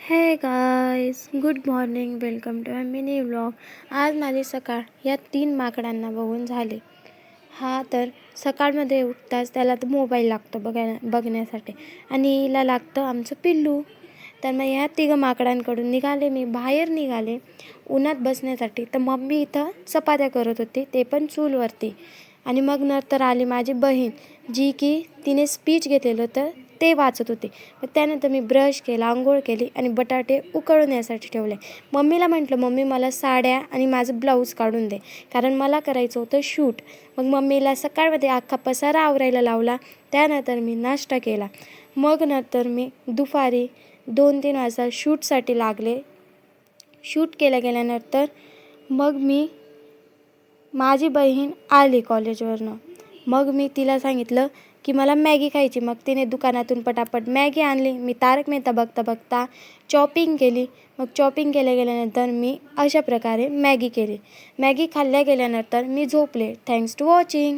हे guys, good morning. Welcome to my mini vlog. आज माझी सकाळ या 3 माकडांना बघून झाली. हा तर सकाळमध्ये उठताच त्याला तर मोबाईल लागतो बघण्यासाठी आणि हिला लागतं आमचं पिल्लू. तर मग ह्या 3 माकडांकडून मी बाहेर निघाले उन्हात बसण्यासाठी. तर मम्मी इथं चपात्या करत होती, ते पण चूलवरती. आणि मग नंतर आली माझी बहीण, जी की तिने स्पीच घेतलेलं होतं ते वाचत होते. मग त्यानंतर मी ब्रश केला, अंघोळ केली आणि बटाटे उकळण्यासाठी ठेवले. मम्मीला म्हटलं, मम्मी मला साड्या आणि माझं ब्लाऊज काढून दे, कारण मला करायचं होतं शूट. मग मम्मीला सकाळमध्ये अख्खा पसारा आवरायला लावला. त्यानंतर मी नाश्ता केला. मग नंतर मी दुपारी 2-3 वाजता शूटसाठी लागले. शूट गेल्यानंतर मग माझी बहीण आली कॉलेजवरनं. मग मी तिला सांगितलं की मला मॅगी खायची. मग तिने दुकानातून पटापट मॅगी आणली. मी तारक मेहता बघता चॉपिंग केली. मग चॉपिंग गेल्यानंतर मी अशा प्रकारे मॅगी केली. मॅगी खाल्ल्या गेल्यानंतर मी झोपले. Thanks to watching.